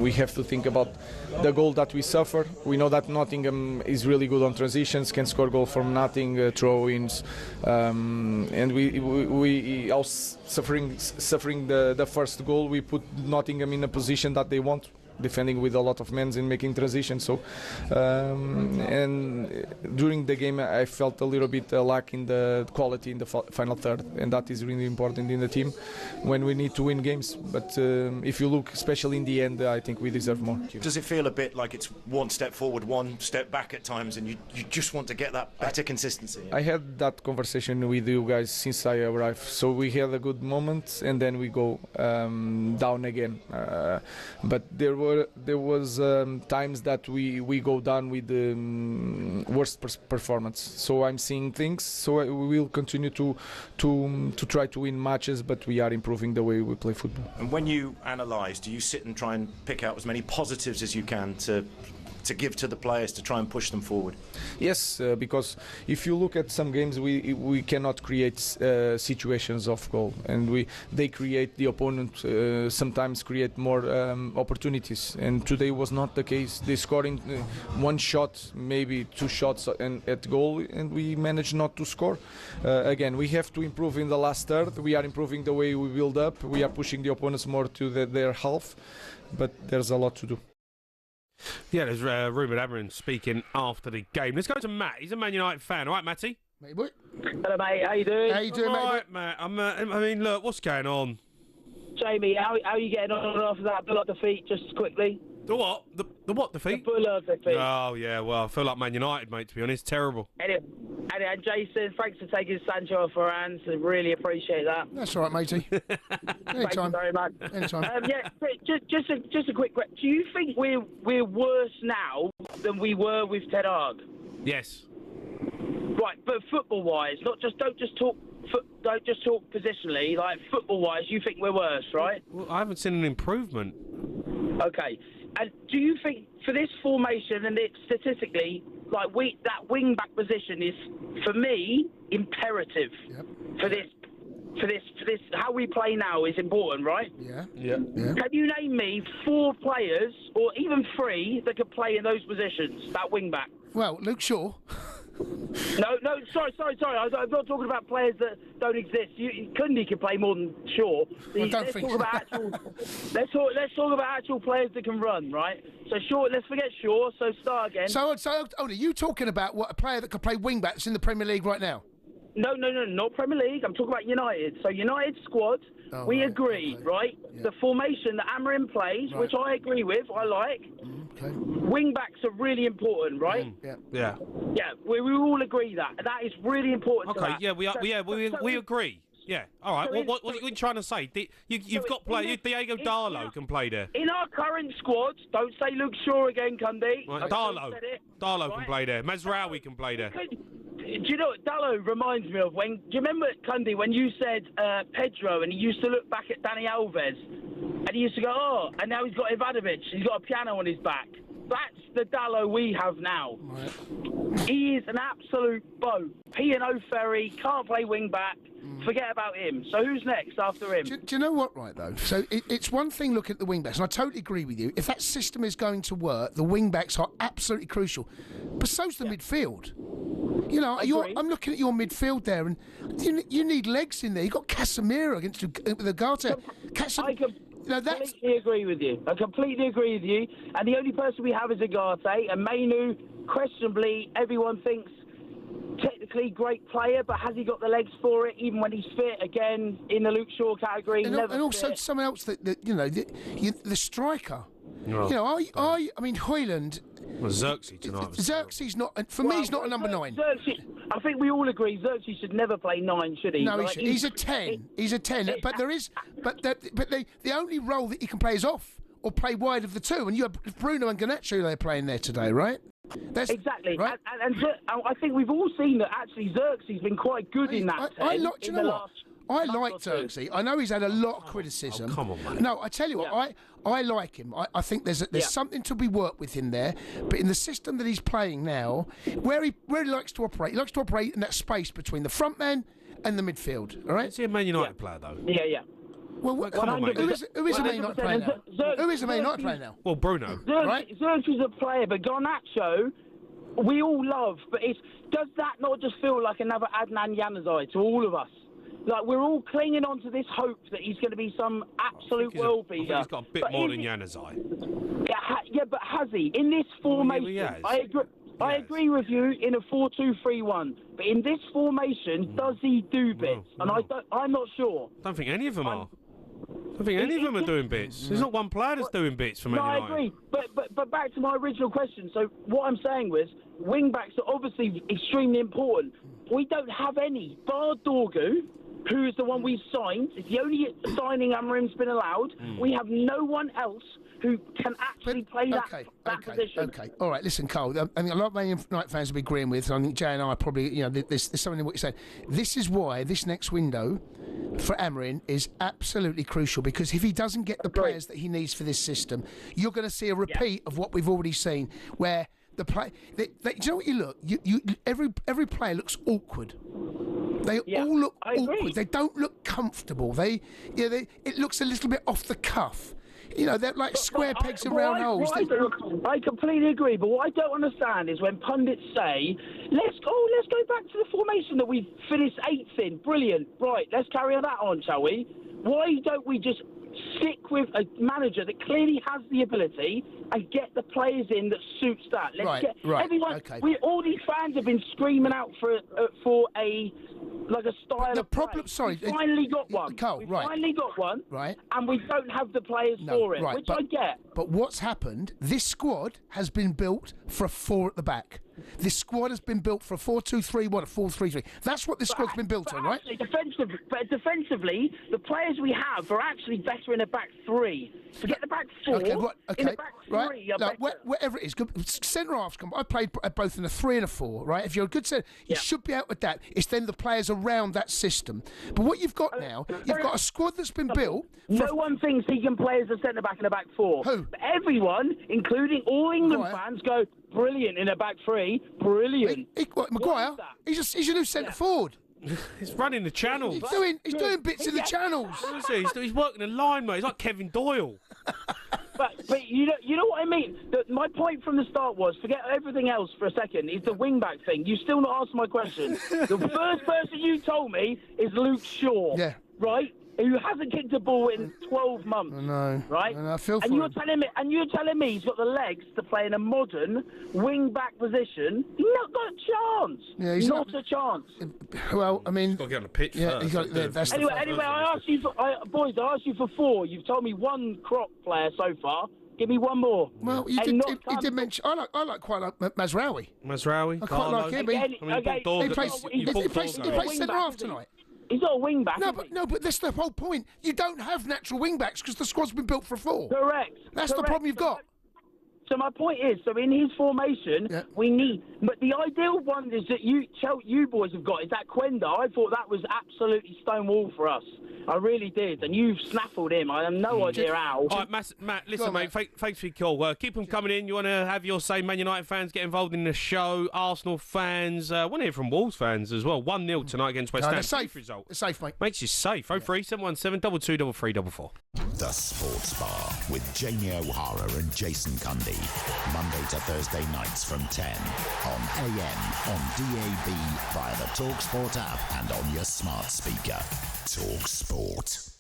We have to think about the goal that we suffer. We know that Nottingham is really good on transitions, can score goal from nothing, throw-ins, and we also suffering the first goal. We put Nottingham in a position that they want, defending with a lot of men and making transitions. So, and during the game, I felt a little bit lack in the quality in the final third, and that is really important in the team when we need to win games. But if you look, especially in the end, I think we deserve more. Does it feel a bit like it's one step forward, one step back at times, and you just want to get that better consistency? I had that conversation with you guys since I arrived. So we had a good moment, and then we go down again. But there was times that we go down with the worst performance. So I'm seeing things. So we will continue to try to win matches, but we are improving the way we play football. And when you analyse, do you sit and try and pick out as many positives as you can to give to the players to try and push them forward? Yes, because if you look at some games, we cannot create situations of goal, and they create, the opponent sometimes create more opportunities, and today was not the case. They scoring one shot, maybe two shots at goal, and we managed not to score. Again, we have to improve in the last third. We are improving the way we build up. We are pushing the opponents more to their half, but there's a lot to do. Yeah, there's Ruben Amorim speaking after the game. Let's go to Matt. He's a Man United fan. All right, Matty? Mate, boy. Hello, mate. How you doing? How you doing, mate? All right, Matt. I mean, look, what's going on? Jamie, how are you getting on after that Bullard defeat, just quickly? The what? The what defeat? The Bullard defeat. Oh, yeah, well, I feel like Man United, mate, to be honest. Terrible. Anyway, and Jason, thanks for taking Sancho off our hands. I really appreciate that. That's all right, matey. Thank you very much. Anytime. Yeah, just a quick question. Do you think we're worse now than we were with Ten Hag? Yes. Right, but football-wise, don't just talk positionally. Like football-wise, you think we're worse, right? Well, I haven't seen an improvement. Okay. And do you think for this formation and it statistically, like that wing back position is, for me, imperative. Yep. For this how we play now is important, right? Yeah. Can you name me 4 players or even 3 that could play in those positions, that wing back? Well, Luke Shaw. No, sorry. I'm not talking about players that don't exist. Cundy can play more than Shaw. Let's talk about actual players that can run, right? So Shaw, let's forget Shaw. So start again. So are you talking about a player that could play wing backs in the Premier League right now? No, not Premier League. I'm talking about United. So United squad, we agree, okay. Right? Yeah. The formation that Amorim plays, right, which I agree with, I like. Okay. Wing backs are really important, right? Yeah. We all agree that is really important. Okay. To that. We agree. Yeah. All right. So what are you trying to say? You've got players. Diego Darlow can play there. In our current squad, don't say Luke Shaw again, Cundy. Right, Darlow can play there. Mazraoui can play there. Do you know what Darlow reminds me of? Do you remember, Cundy, when you said Pedro and he used to look back at Dani Alves and he used to go, oh, and now he's got Ivanovic, he's got a piano on his back. That's the Darlow we have now. Right. He is an absolute boat. P&O Ferry, can't play wing back. Forget about him. So who's next after him? Do you know what, right, though? So it's one thing looking at the wing backs, and I totally agree with you. If that system is going to work, the wing backs are absolutely crucial. But so's the midfield. You know, I'm looking at your midfield there, and you need legs in there. You've got Casemiro against the Garta. I completely agree with you. And the only person we have is Agate, and Mainu, questionably, everyone thinks technically great player, but has he got the legs for it? Even when he's fit, again in the Luke Shaw category, and also someone else that the striker. No. You know, I mean, Højlund. Well, Xerxes tonight. Xerxes not for me. He's not a number 9. Xerxes, I think we all agree Xerxes should never play 9, should he? No, he's a 10. He's a 10. But the only role that he can play is off or play wide of the two. And you have Bruno and Garnacho they're playing there today, right? Exactly. Right? And I think we've all seen that actually Xerxes has been quite good in that. I like Xerxes. I know he's had a lot of criticism. Oh, come on, mate. No, I tell you what, I like him. I think there's something to be worked with him there. But in the system that he's playing now, where he likes to operate, he likes to operate in that space between the front man and the midfield. All right? Is he a Man United player, though? Yeah. Well, come on, mate. Who is a Man United player now? Who is a Man United player now? Well, Bruno. Zerk is a player, but Garnacho, we all love, but does that not just feel like another Adnan Januzaj to all of us? Like, we're all clinging on to this hope that he's going to be some absolute world beater. He's got a bit more than Januzaj. Yeah, but has he? In this formation, I agree with you in a 4-2-3-1, but in this formation, does he do bits? And I'm not sure. I don't think any of them are. I don't think any of them are doing bits. There's not one player that's doing bits for Man United. I agree. But back to my original question. So what I'm saying was, wing-backs are obviously extremely important. We don't have any. Bar Dorgu, who is the one we've signed, it's the only signing Amorim's been allowed. We have no one else who can actually play that position. Okay, all right. Listen, Carl. I mean, a lot of Man United fans will be agreeing with. I think Jay and I probably, there's something in what you're saying. This is why this next window for Amorim is absolutely crucial, because if he doesn't get the players that he needs for this system, you're going to see a repeat of what we've already seen, where the play. Do you know what you look? Every player looks awkward. They all look awkward. They don't look comfortable. It looks a little bit off the cuff. They're like square pegs in round holes. I completely agree, but what I don't understand is when pundits say, let's go back to the formation that we finished 8th in. Brilliant. Right, let's carry that on, shall we? Why don't we just stick with a manager that clearly has the ability and get the players in that suits that? Everyone. Okay. All these fans have been screaming out for a style. The problem. We finally got one. Carl, finally got one. Right. And we don't have the players for it, which I get. But what's happened? This squad has been built for a 4 at the back. This squad has been built for a 4-2-3-1, a 4-3-3. That's what this squad's been built on, right? Defensively, the players we have are actually better in a back 3. Forget the back 4. In a back 3, whatever it is, centre halves. I played both in a 3 and a 4, right? If you're a good centre, you should be able to adapt. It's then the players around that system. But what you've got now, you've got a squad that's been built. No one thinks he can play as a centre back in a back 4. Who? But everyone, including all England fans, go brilliant in a back 3. Brilliant. Maguire, he's a new centre forward. He's running the channels. He's doing bits in the channels. He's working the line, mate. He's like Kevin Doyle. But you know what I mean? My point from the start was, forget everything else for a second, is the wing-back thing. You still not answered my question. The first person you told me is Luke Shaw. Yeah. Right? Who hasn't kicked a ball in 12 months. I know. Right? I feel for and you're him. telling me he's got the legs to play in a modern wing-back position. He's not got a chance. Yeah, he's not a chance. Well, I mean... He's got to get on the pitch first. Anyway, I asked you for 4. You've told me 1 crop player so far. Give me 1 more. Well, you did mention... I quite like Mazraoui. Mazraoui? I quite like him. He plays centre-half tonight. He's not a wing-back. But that's the whole point. You don't have natural wing-backs because the squad's been built for 4. Correct. That's the problem you've got. So my point is, in his formation, we need... But the ideal one is that you boys have got is that Quenda. I thought that was absolutely stonewall for us. I really did. And you've snaffled him. I have no idea how. All right, Matt, listen, mate. Thanks for your call. Keep them coming in. You want to have your say, Man United fans get involved in the show. Arsenal fans. Want to hear from Wolves fans as well. 1-0 tonight against West Ham. They're safe. Result. They're safe, mate. Makes you safe. 03717 22 3344. The Sports Bar with Jamie O'Hara and Jason Cundy. Monday to Thursday nights from 10 on AM, on DAB, via the talkSPORT app and on your smart speaker. talkSPORT.